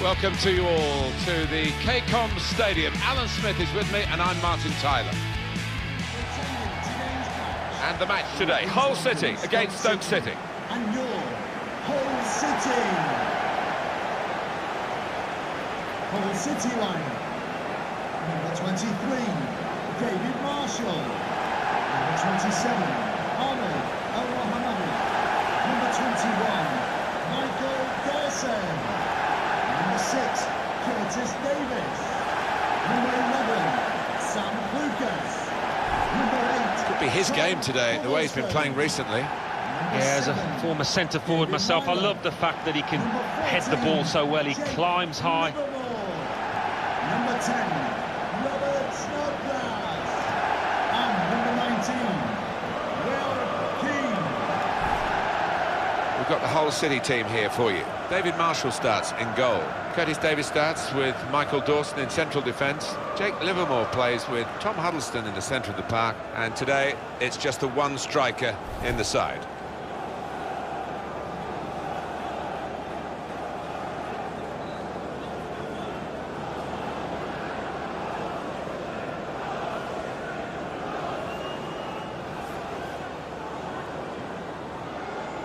Welcome to you all to the KCOM Stadium. Alan Smith is with me and I'm Martin Tyler. And the match today, Hull City against Stoke City. And your Hull City. Hull City lineup. Number 23, David Marshall. Number 27, Ahmed El-Mohammadi. Number 21, Michael Dawson. Number 6, Curtis Davis. Number 11, Sam Lucas. Number 8... Could be his game today, the way he's been playing recently. Yeah, as a former centre-forward myself, I love the fact that he can head the ball so well. He climbs high. Number 10, Robert Snodgrass. And number 19, Will Keane. We've got the Hull City team here for you. David Marshall starts in goal. Curtis Davis starts with Michael Dawson in central defence. Jake Livermore plays with Tom Huddleston in the centre of the park. And today, it's just the one striker in the side.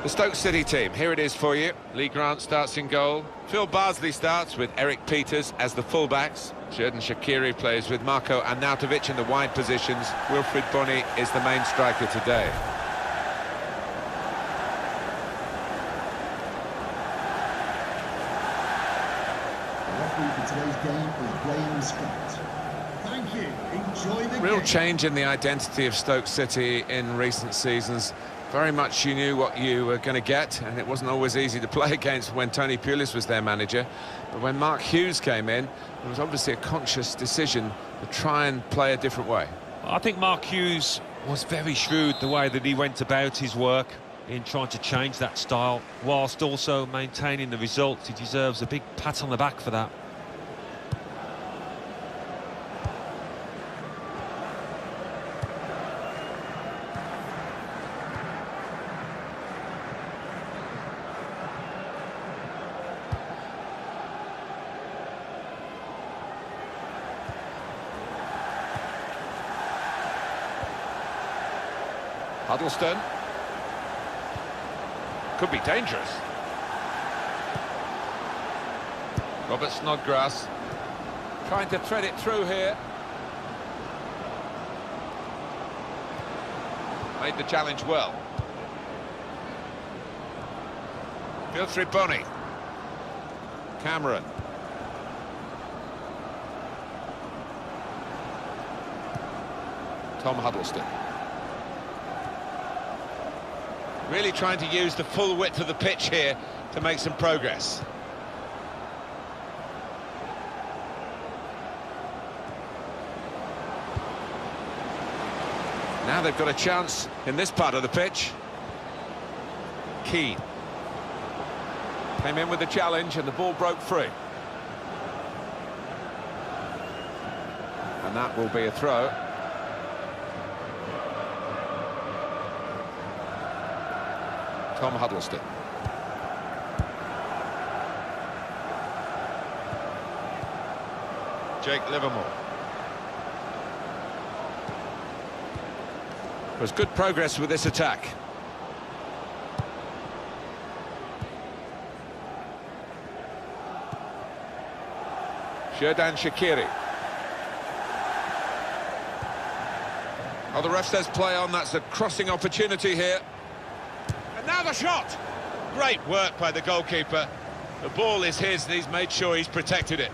The Stoke City team, here it is for you. Lee Grant starts in goal. Phil Bardsley starts with Eric Peters as the fullbacks. Xherdan Shaqiri plays with Marko Arnautovic in the wide positions. Wilfried Bony is the main striker today. The referee for today's game is Graham Scott. Thank you. Enjoy the game. Real change in the identity of Stoke City in recent seasons. Very much you knew what you were going to get, and it wasn't always easy to play against when Tony Pulis was their manager. But when Mark Hughes came in, there was obviously a conscious decision to try and play a different way. I think Mark Hughes was very shrewd the way that he went about his work in trying to change that style, whilst also maintaining the results. He deserves a big pat on the back for that. Huddleston. Could be dangerous. Robert Snodgrass trying to thread it through here. Made the challenge well. Wilfried Bony. Cameron. Tom Huddleston. Really trying to use the full width of the pitch here to make some progress. Now they've got a chance in this part of the pitch. Keane came in with the challenge and the ball broke free. And that will be a throw. Tom Huddleston. Jake Livermore. There's good progress with this attack. Xherdan Shaqiri. Oh, the ref says play on. That's a crossing opportunity here. Now the shot! Great work by the goalkeeper. The ball is his and he's made sure he's protected it.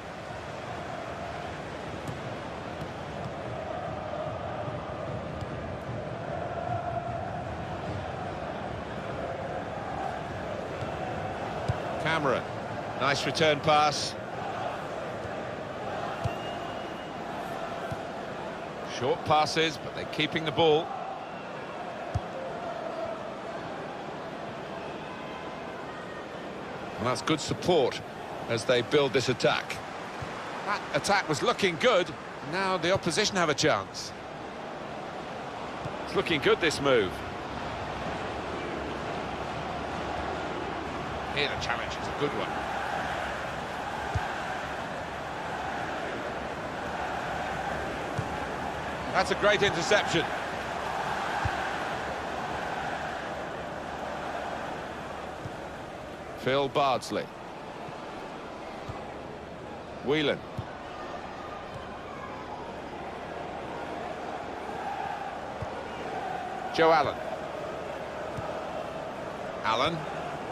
Cameron. Nice return pass. Short passes, but they're keeping the ball. And that's good support as they build this attack. That attack was looking good. Now the opposition have a chance. It's looking good, this move. Here the challenge is a good one. That's a great interception. Phil Bardsley. Whelan. Joe Allen. Allen.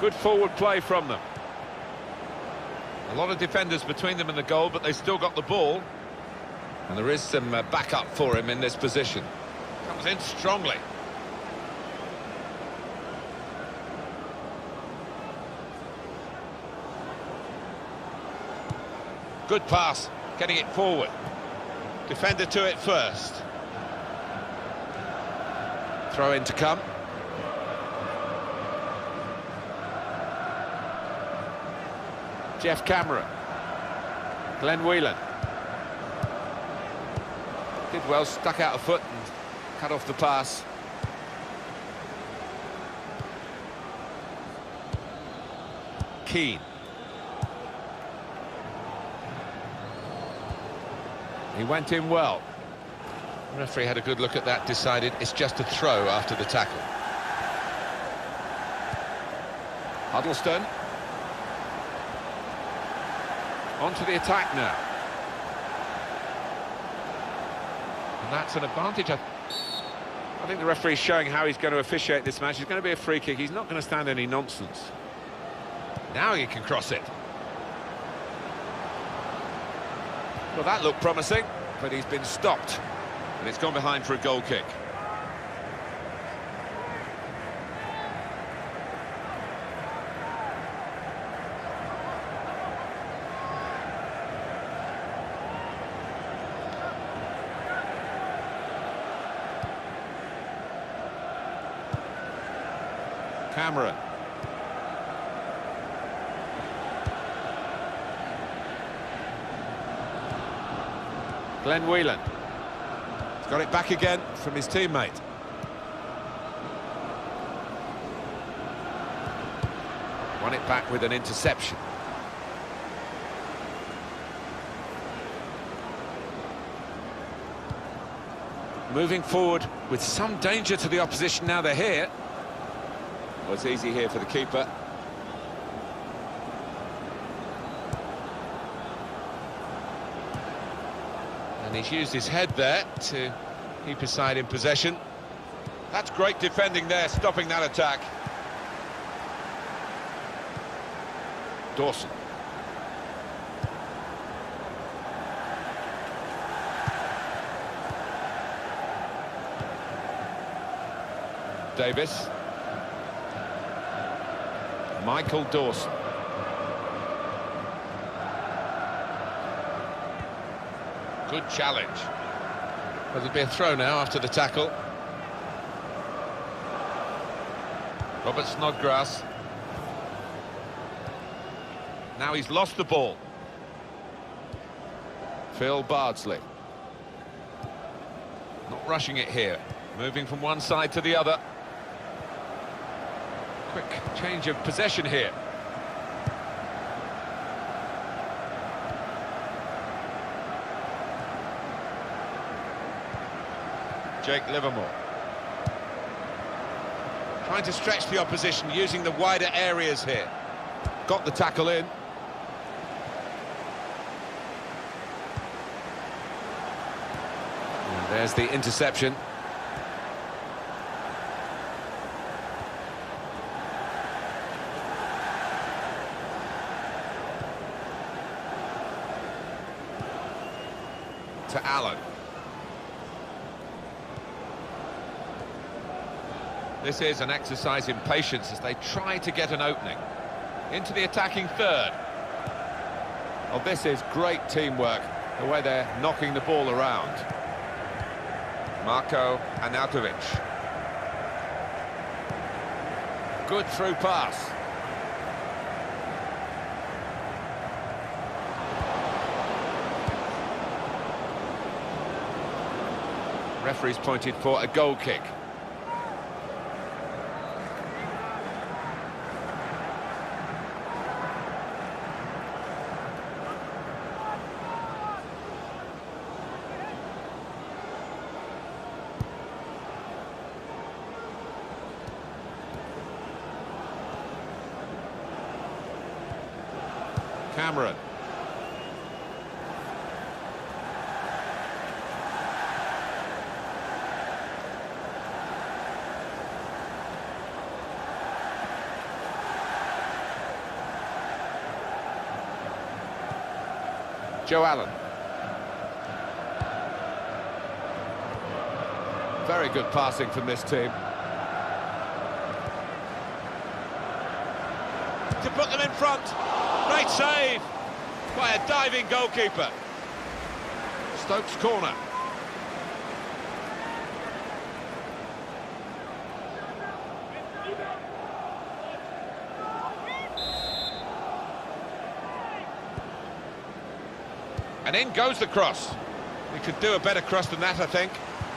Good forward play from them. A lot of defenders between them and the goal, but they still got the ball. And there is some backup for him in this position. Comes in strongly. Good pass, getting it forward. Defender to it first. Throw in to come. Jeff Cameron. Glenn Whelan. Did well, stuck out a foot and cut off the pass. Keane. He went in well. The referee had a good look at that, decided it's just a throw after the tackle. Huddleston. On to the attack now. And that's an advantage. I think the referee's showing how he's going to officiate this match. It's going to be a free kick. He's not going to stand any nonsense. Now he can cross it. Well, that looked promising, but he's been stopped. And it's gone behind for a goal kick. Cameron. Glenn Whelan. He's got it back again from his teammate. Won it back with an interception. Moving forward with some danger to the opposition now they're here. Well, it's easy here for the keeper. And he's used his head there to keep his side in possession. That's great defending there, stopping that attack. Dawson. Davis. Michael Dawson. Good challenge. Well, there'll be a throw now after the tackle. Robert Snodgrass. Now he's lost the ball. Phil Bardsley. Not rushing it here. Moving from one side to the other. Quick change of possession here. Jake Livermore. Trying to stretch the opposition, using the wider areas here. Got the tackle in. And there's the interception. To Allen. This is an exercise in patience as they try to get an opening. Into the attacking third. Well, this is great teamwork, the way they're knocking the ball around. Marko Arnautovic. Good through pass. Referee's pointed for a goal kick. Cameron. Joe Allen. Very good passing from this team. To put them in front. Great save by a diving goalkeeper. Stoke's corner. And in goes the cross. He could do a better cross than that, I think.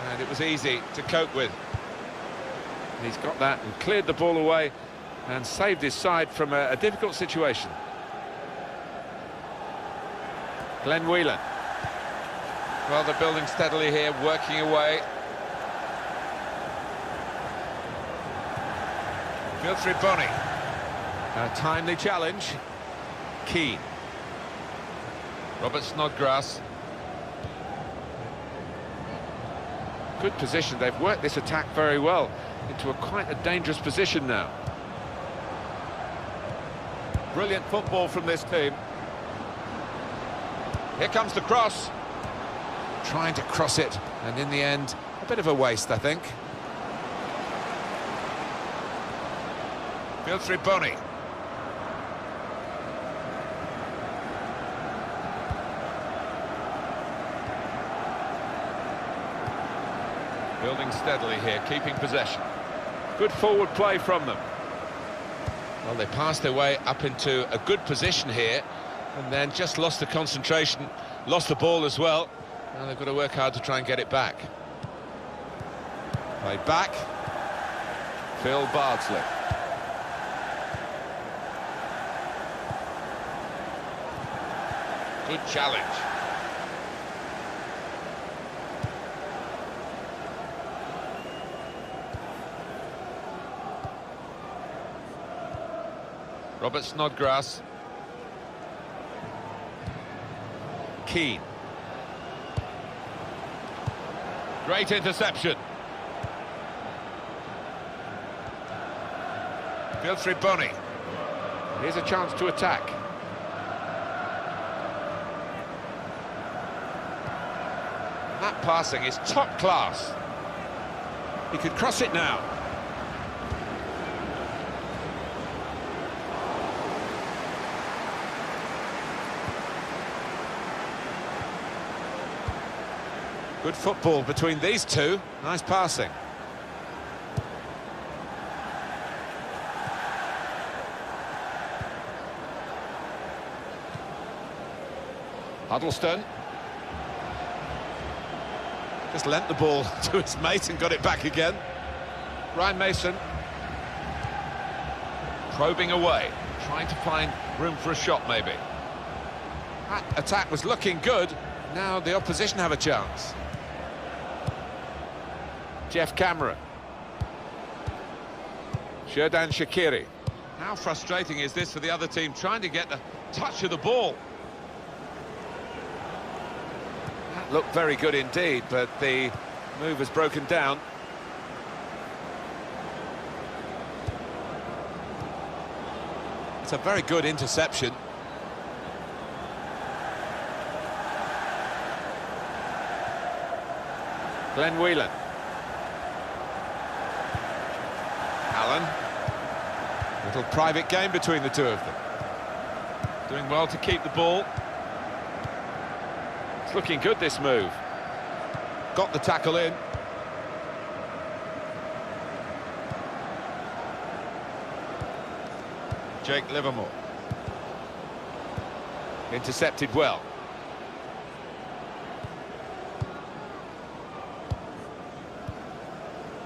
And it was easy to cope with. And he's got that and cleared the ball away and saved his side from a difficult situation. Glenn Whelan. Well, they're building steadily here, working away. Guthrie Bonney. A timely challenge. Keane. Robert Snodgrass. Good position. They've worked this attack very well into quite a dangerous position now. Brilliant football from this team. Here comes the cross. Trying to cross it, and in the end, a bit of a waste, I think. Guthrie Bonney. Building steadily here, keeping possession. Good forward play from them. Well, they passed their way up into a good position here, and then just lost the concentration, lost the ball as well. Now they've got to work hard to try and get it back. Played back. Phil Bardsley. Good challenge. Robert Snodgrass. Keane. Great interception. Guthrie Bonney. Here's a chance to attack. That passing is top class. He could cross it now. Good football between these two. Nice passing. Huddleston. Just lent the ball to his mate and got it back again. Ryan Mason. Probing away. Trying to find room for a shot, maybe. That attack was looking good. Now the opposition have a chance. Jeff Cameron. Sherdan Shaqiri. How frustrating is this for the other team, trying to get the touch of the ball? That looked very good indeed, but the move has broken down. It's a very good interception. Glenn Whelan. Allen. Little private game between the two of them. Doing well to keep the ball. It's looking good, this move. Got the tackle in. Jake Livermore. Intercepted well.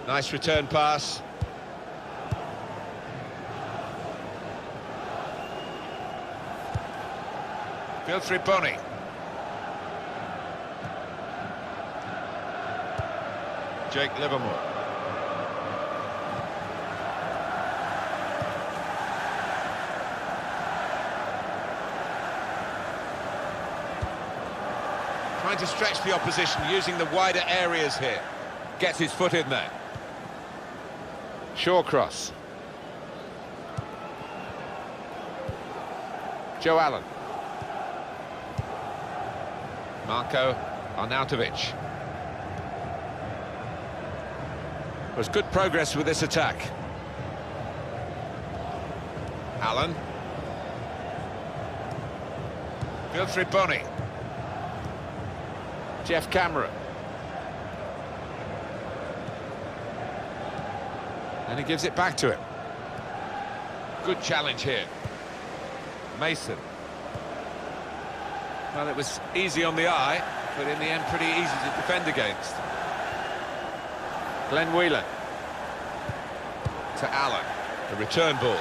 Nice return pass. Guthrie Bonney. Jake Livermore. Trying to stretch the opposition, using the wider areas here. Gets his foot in there. Shaw cross. Joe Allen. Marko Arnautovic. There's good progress with this attack. Allen. Wilfried Bony. Jeff Cameron. And he gives it back to him. Good challenge here. Mason. Well, it was easy on the eye, but in the end pretty easy to defend against. Glenn Whelan. To Allen. The return ball.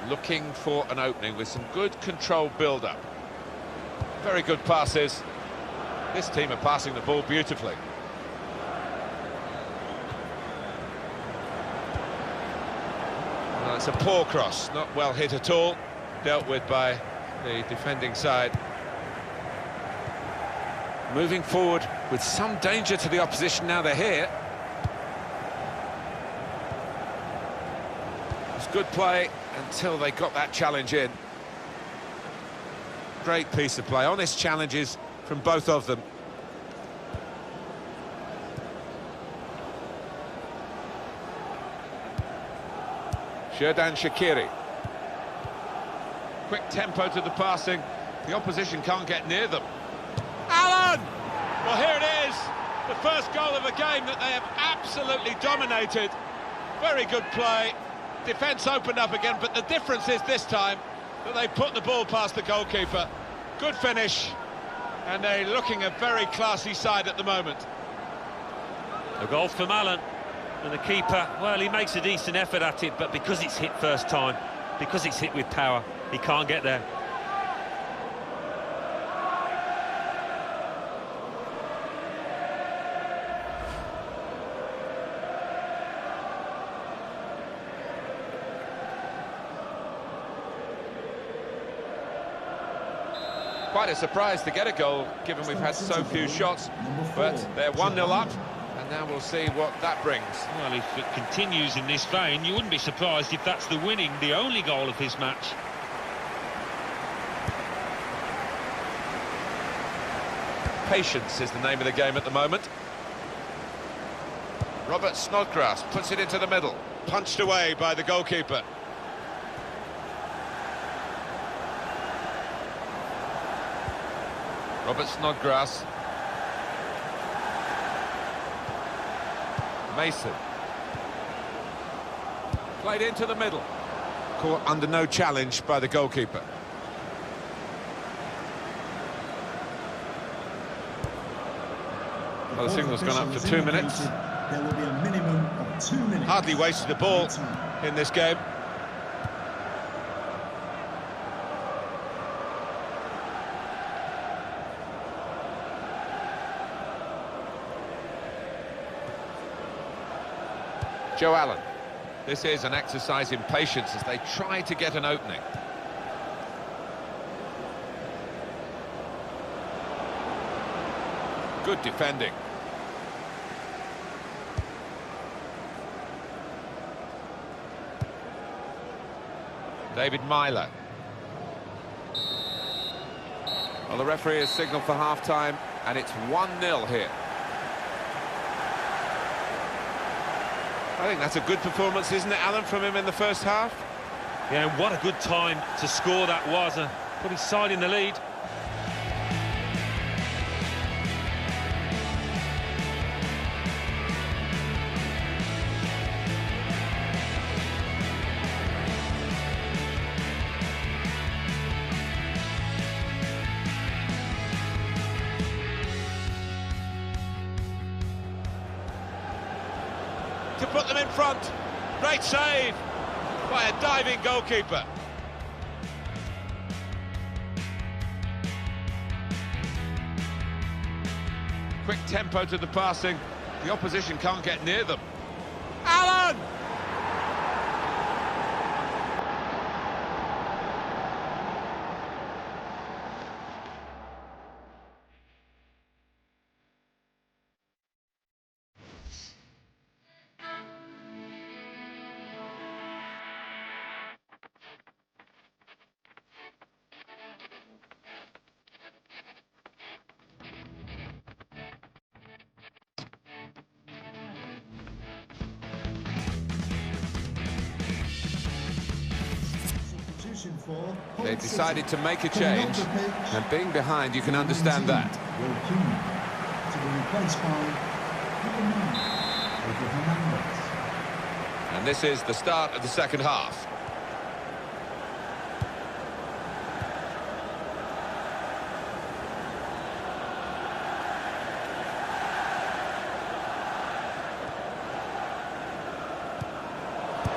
Looking for an opening with some good controlled build-up. Very good passes. This team are passing the ball beautifully. Well, it's a poor cross, not well hit at all. Dealt with by the defending side. Moving forward with some danger to the opposition now they're here. It's good play until they got that challenge in. Great piece of play, honest challenges from both of them. Xherdan Shaqiri. Quick tempo to the passing. The opposition can't get near them. Allen! Well, here it is. The first goal of a game that they have absolutely dominated. Very good play. Defence opened up again, but the difference is this time that they put the ball past the goalkeeper. Good finish, and they're looking a very classy side at the moment. A goal from Allen, and the keeper, well, he makes a decent effort at it, but because it's hit first time, because it's hit with power, he can't get there. Quite a surprise to get a goal, given we've had so few shots, but they're 1-0 up, and now we'll see what that brings. Well, if it continues in this vein, you wouldn't be surprised if that's the only goal of this match. Patience is the name of the game at the moment. Robert Snodgrass puts it into the middle, punched away by the goalkeeper. Robert Snodgrass. Mason. Played into the middle. Caught under no challenge by the goalkeeper. Well, the signal's gone up for 2 minutes. There will be a minimum of 2 minutes. Hardly wasted the ball in this game. Joe Allen. This is an exercise in patience as they try to get an opening. Good defending. David Myler. Well, the referee has signalled for half-time, and it's 1-0 here. I think that's a good performance, isn't it, Alan, from him in the first half? Yeah, and what a good time to score that was. Put his side in the lead. To put them in front. Great save by a diving goalkeeper. Quick tempo to the passing. The opposition can't get near them. Allen! They decided to make a change, and being behind, you can understand that. To be replaced by And this is the start of the second half.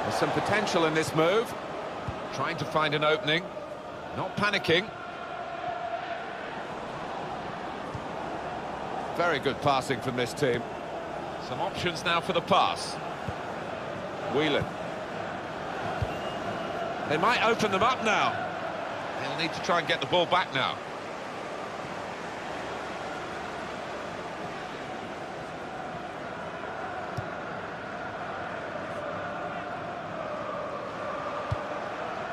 There's some potential in this move. Trying to find an opening. Not panicking. Very good passing from this team. Some options now for the pass. Whelan. They might open them up now. They'll need to try and get the ball back now.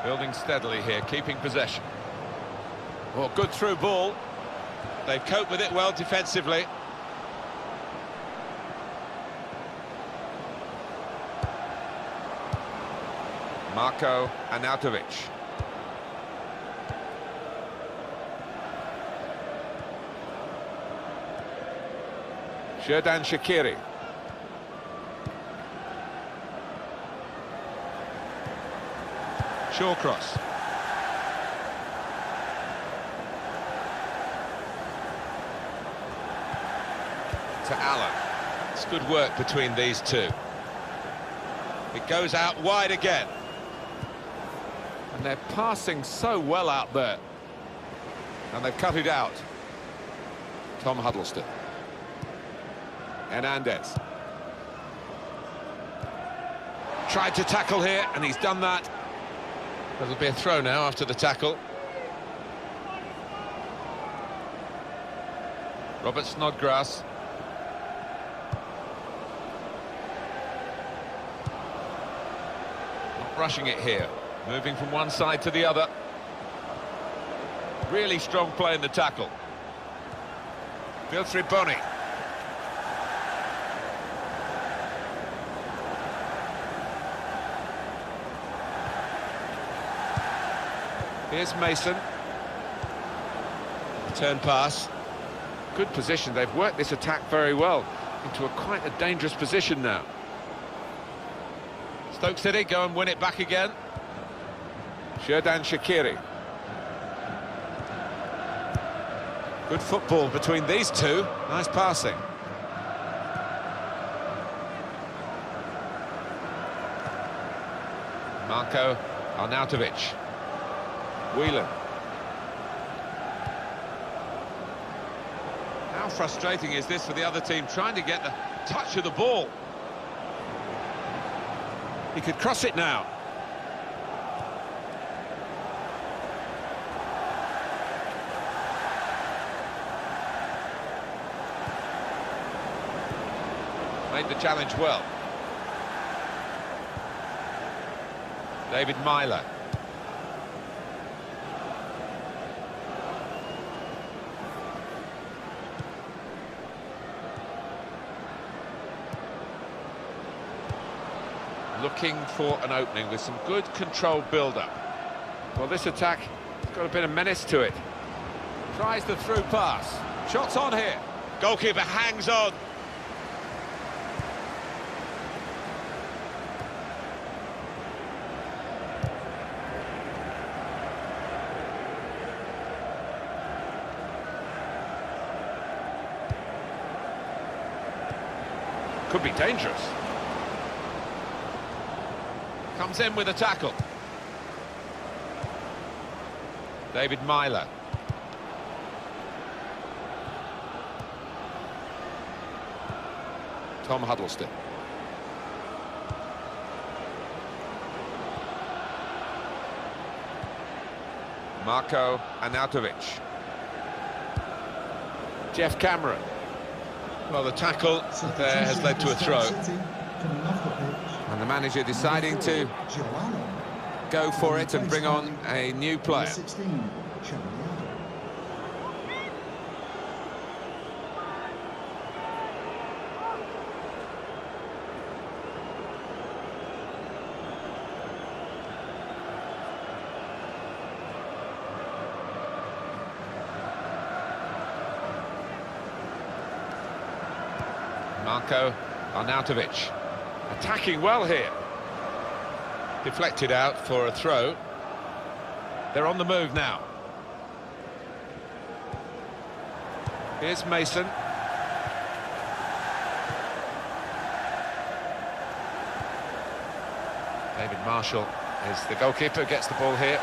Building steadily here, keeping possession. Oh, good through ball. They've coped with it well defensively. Marko Arnautovic. Xherdan Shaqiri. Shawcross. To Allen. It's good work between these two. It goes out wide again. And they're passing so well out there. And they've cut it out. Tom Huddleston. Hernandez. Tried to tackle here, and he's done that. There'll be a throw now after the tackle. Robert Snodgrass. Not rushing it here. Moving from one side to the other. Really strong play in the tackle. Wilfried Bony. Here's Mason. Turn pass. Good position. They've worked this attack very well into quite a dangerous position now. Stoke City go and win it back again. Xherdan Shaqiri. Good football between these two. Nice passing. Marko Arnautovic. Whelan. How frustrating is this for the other team, trying to get the touch of the ball? He could cross it now. Made the challenge well. David Myler. Looking for an opening with some good controlled build-up. Well, this attack has got a bit of menace to it. Tries the through pass. Shots on here. Goalkeeper hangs on. Could be dangerous. Comes in with a tackle. David Myler. Tom Huddleston. Marko Arnautovic. Jeff Cameron. Well, the tackle there has led to a throw. And the manager deciding to go for it and bring on a new player. Marko Arnautovic attacking well here. Deflected out for a throw. They're on the move now. Here's Mason. David Marshall is the goalkeeper, gets the ball here.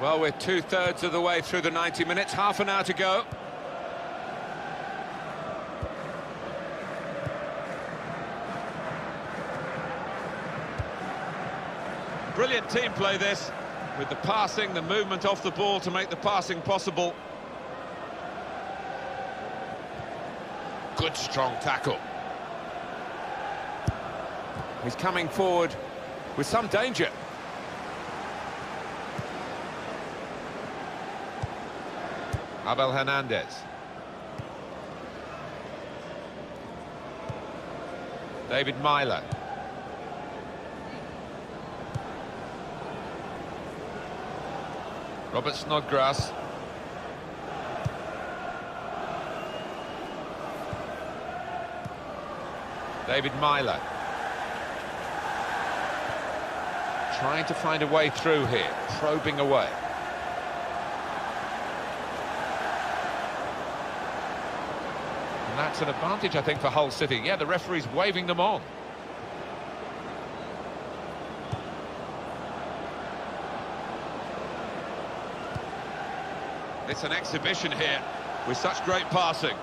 Well, we're 2/3 of the way through the 90 minutes, half an hour to go. Brilliant team play this, with the passing, the movement off the ball to make the passing possible. Good strong tackle. He's coming forward with some danger. Abel Hernandez. David Myler. Robert Snodgrass. David Myler. Trying to find a way through here, probing away. And that's an advantage, I think, for Hull City. Yeah, the referee's waving them on. It's an exhibition here with such great passing.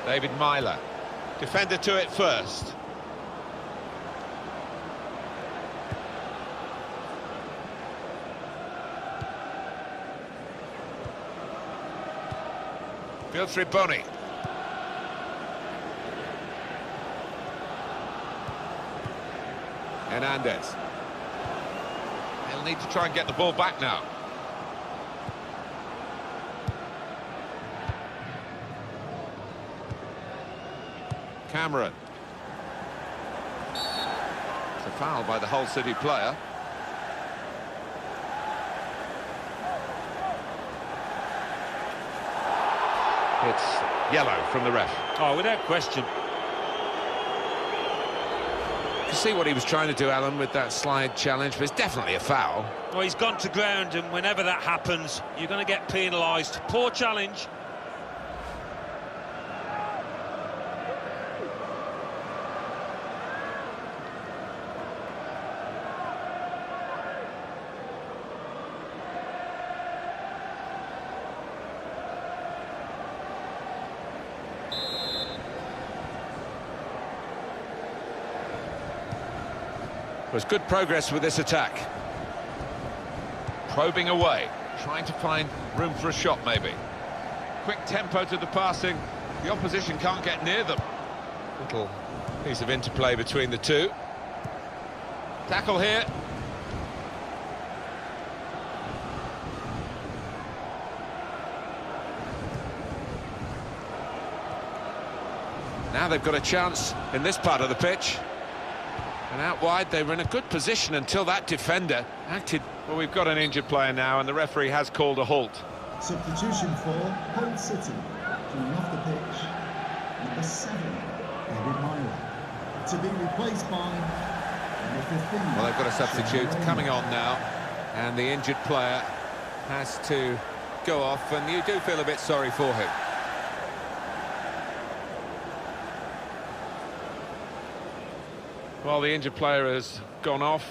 David Myler, defender to it first. Filtri Boni. Hernandez. They'll need to try and get the ball back now. Cameron. It's a foul by the Hull City player. It's yellow from the ref. Oh, without question. You can see what he was trying to do, Alan, with that slide challenge, but it's definitely a foul. Well, he's gone to ground, and whenever that happens, you're going to get penalised. Poor challenge. Was good progress with this attack. Probing away, trying to find room for a shot maybe. Quick tempo to the passing, the opposition can't get near them. Little piece of interplay between the two. Tackle here. Now they've got a chance in this part of the pitch. And out wide, they were in a good position until that defender acted. Well, we've got an injured player now, and the referee has called a halt. Substitution for Hull City. Coming off the pitch, number 7, David Myler. To be replaced by number 15. Well, they've got a substitute coming on now, and the injured player has to go off, and you do feel a bit sorry for him. Well, the injured player has gone off.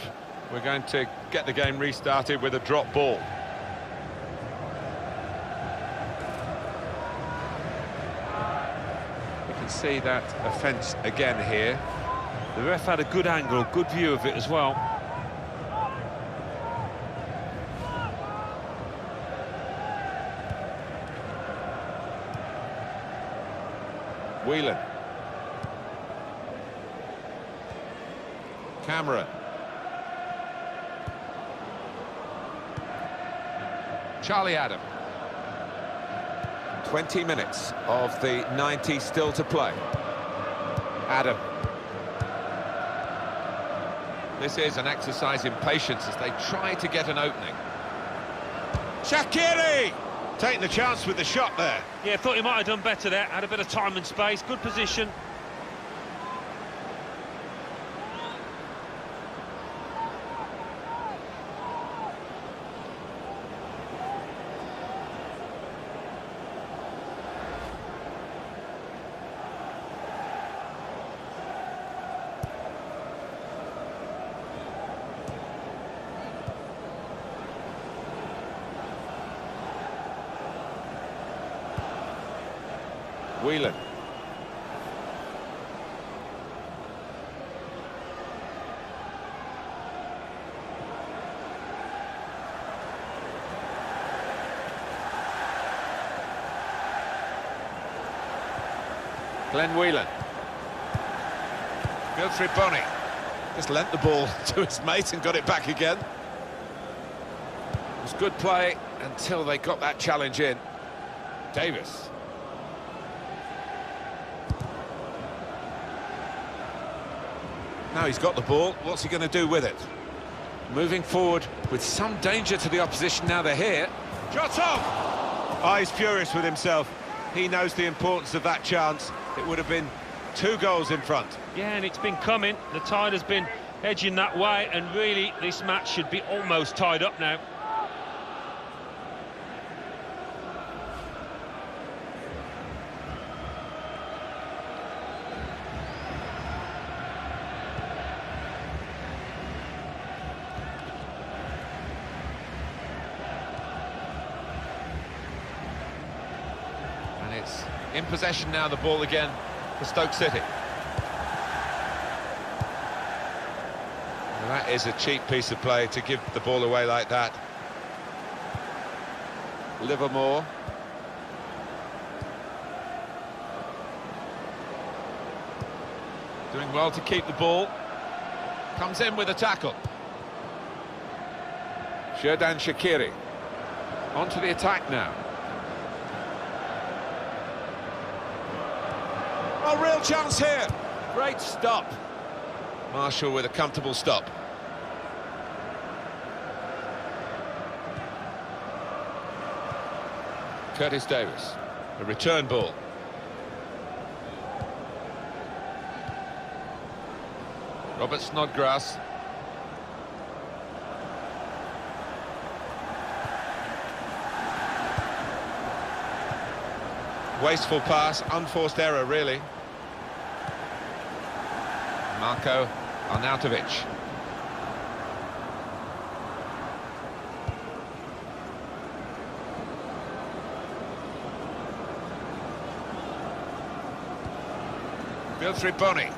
We're going to get the game restarted with a drop ball. You can see that offence again here. The ref had a good angle, good view of it as well. Whelan. Cameron. Charlie Adam. 20 minutes of the 90 still to play. Adam. This is an exercise in patience as they try to get an opening. Shaqiri! Taking the chance with the shot there. Yeah, thought he might have done better there. Had a bit of time and space, good position. Whelan. Glenn Whelan. Wilfried Bony. Just lent the ball to his mate and got it back again. It was good play until they got that challenge in. Davis. Now he's got the ball, what's he going to do with it? Moving forward with some danger to the opposition now they're here. Shot off! Oh, he's furious with himself. He knows the importance of that chance. It would have been 2 goals in front. Yeah, and it's been coming. The tide has been edging that way, and really this match should be almost tied up now. It's in possession now, the ball again for Stoke City. And that is a cheap piece of play to give the ball away like that. Livermore. Doing well to keep the ball. Comes in with a tackle. Xherdan Shaqiri. On to the attack now. A real chance here. Great stop. Marshall with a comfortable stop. Curtis Davis. A return ball. Robert Snodgrass. Wasteful pass, unforced error really. Marko Arnautovic. Wilfried Bony.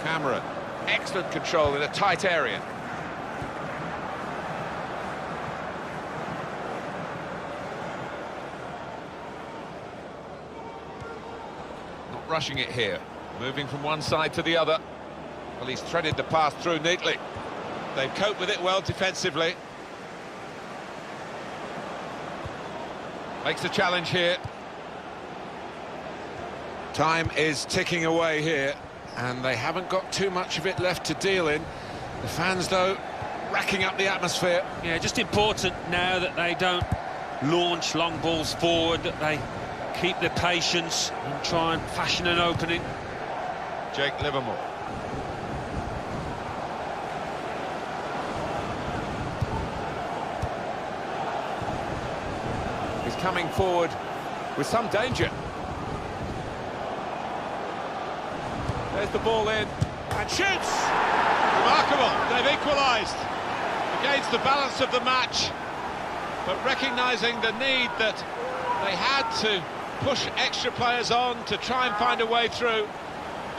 Cameron. Excellent control in a tight area. Not rushing it here. Moving from one side to the other. Well, he's threaded the pass through neatly. They've coped with it well defensively. Makes the challenge here. Time is ticking away here, and they haven't got too much of it left to deal in. The fans, though, racking up the atmosphere. Yeah, just important now that they don't launch long balls forward, that they keep their patience and try and fashion an opening. Jake Livermore. He's coming forward with some danger. There's the ball in, and shoots! Remarkable, they've equalised against the balance of the match, but recognising the need that they had to push extra players on to try and find a way through.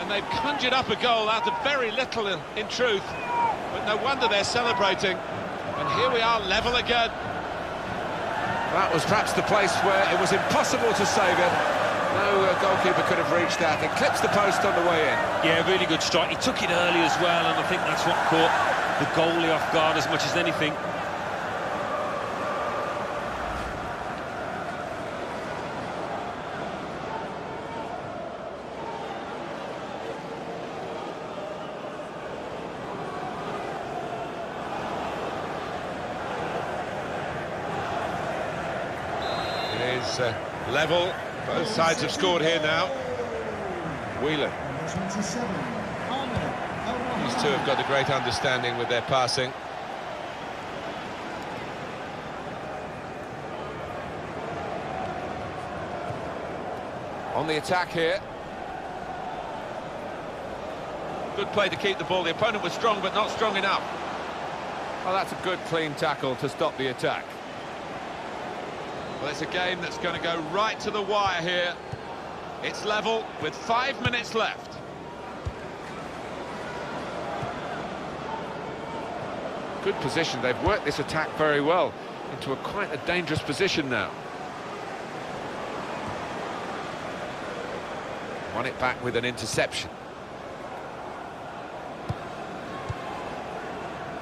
And they've conjured up a goal out of very little in truth, but no wonder they're celebrating. And here we are, level again. That was perhaps the place where it was impossible to save it. No goalkeeper could have reached that. It clips the post on the way in. Yeah, really good strike. He took it early as well, and I think that's what caught the goalie off guard as much as anything. is level. Both sides have scored here now. Whelan. Number 27, Ahmed. These two have got a great understanding with their passing. On the attack here. Good play to keep the ball. The opponent was strong, but not strong enough. Oh, that's a good, clean tackle to stop the attack. Well, it's a game that's going to go right to the wire here. It's level with 5 minutes left. Good position. They've worked this attack very well into quite a dangerous position now. Won it back with an interception.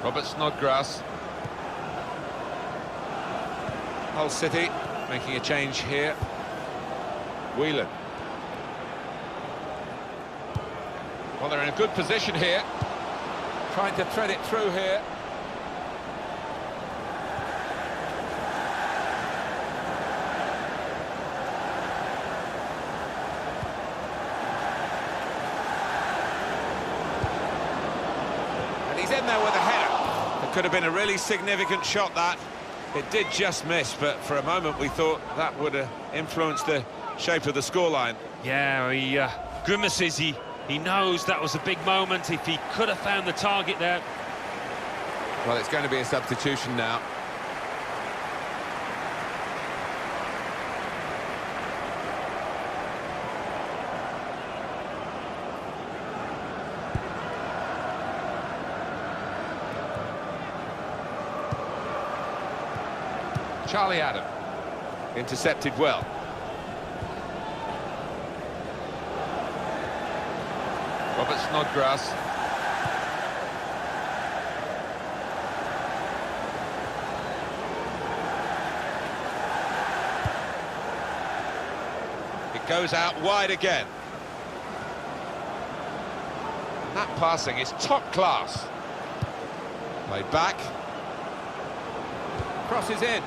Robert Snodgrass. Hull City making a change here. Whelan. Well, they're in a good position here. Trying to thread it through here. And he's in there with a header. It could have been a really significant shot, that. It did just miss, but for a moment we thought that would have influenced the shape of the scoreline. Yeah, he grimaces. He knows that was a big moment. If he could have found the target there. Well, it's going to be a substitution now. Charlie Adam, intercepted well. Robert Snodgrass. It goes out wide again. That passing is top class. Played back. Crosses in.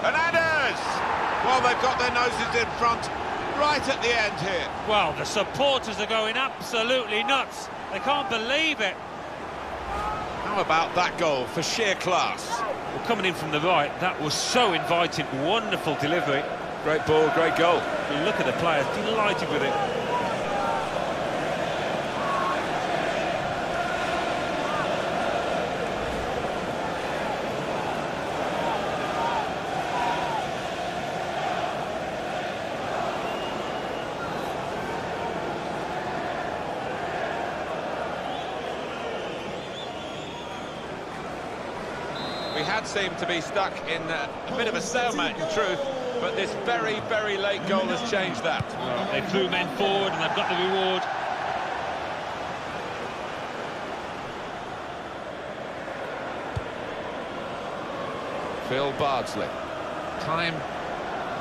Hernandez! Well, they've got their noses in front right at the end here. Well, the supporters are going absolutely nuts. They can't believe it. How about that goal for sheer class? Well, coming in from the right, that was so inviting. Wonderful delivery. Great ball, great goal. You look at the players, delighted with it. We had seemed to be stuck in a bit of a stalemate, in truth, but this very, very late goal has changed that. Well, they threw men forward and they've got the reward. Phil Bardsley. Time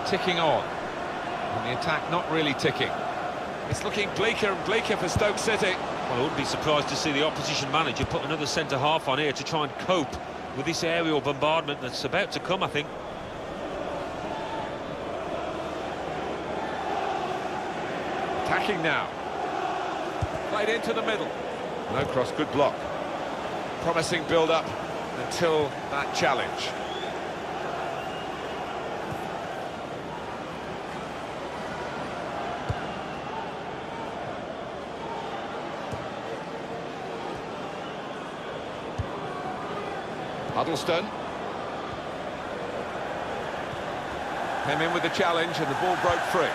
ticking on. And the attack not really ticking. It's looking bleaker and bleaker for Stoke City. Well, I wouldn't be surprised to see the opposition manager put another centre-half on here to try and cope with this aerial bombardment that's about to come, I think. Attacking now. Played into the middle. No cross, good block. Promising build-up until that challenge. Huddleston. Came in with the challenge and the ball broke free.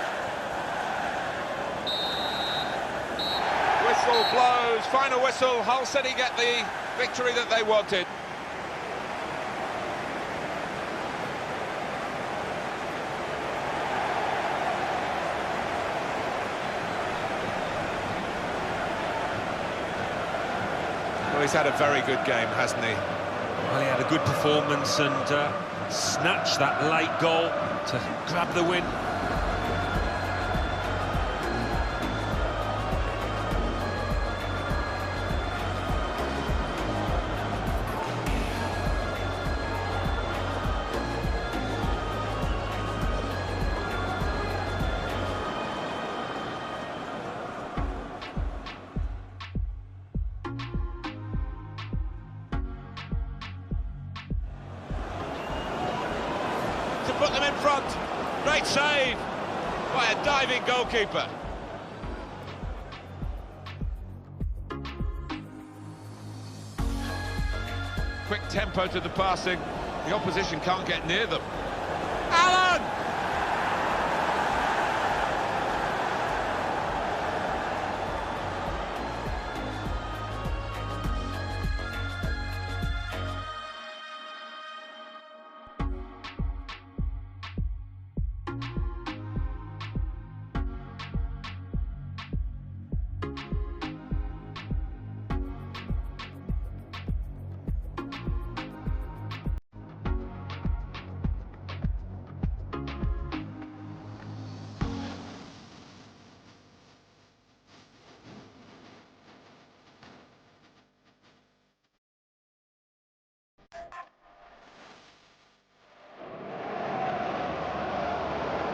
Whistle blows, final whistle. Hull City get the victory that they wanted. Well, he's had a very good game, hasn't he? Well, he had a good performance and snatched that late goal to grab the win. to put them in front. Great save by a diving goalkeeper. Quick tempo to the passing. The opposition can't get near them. Alan!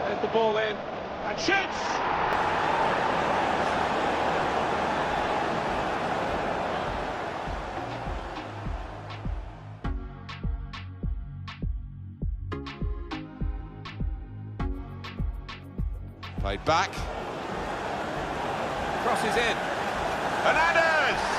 There's the ball in, and shoots! Played back. Crosses in. Hernandez!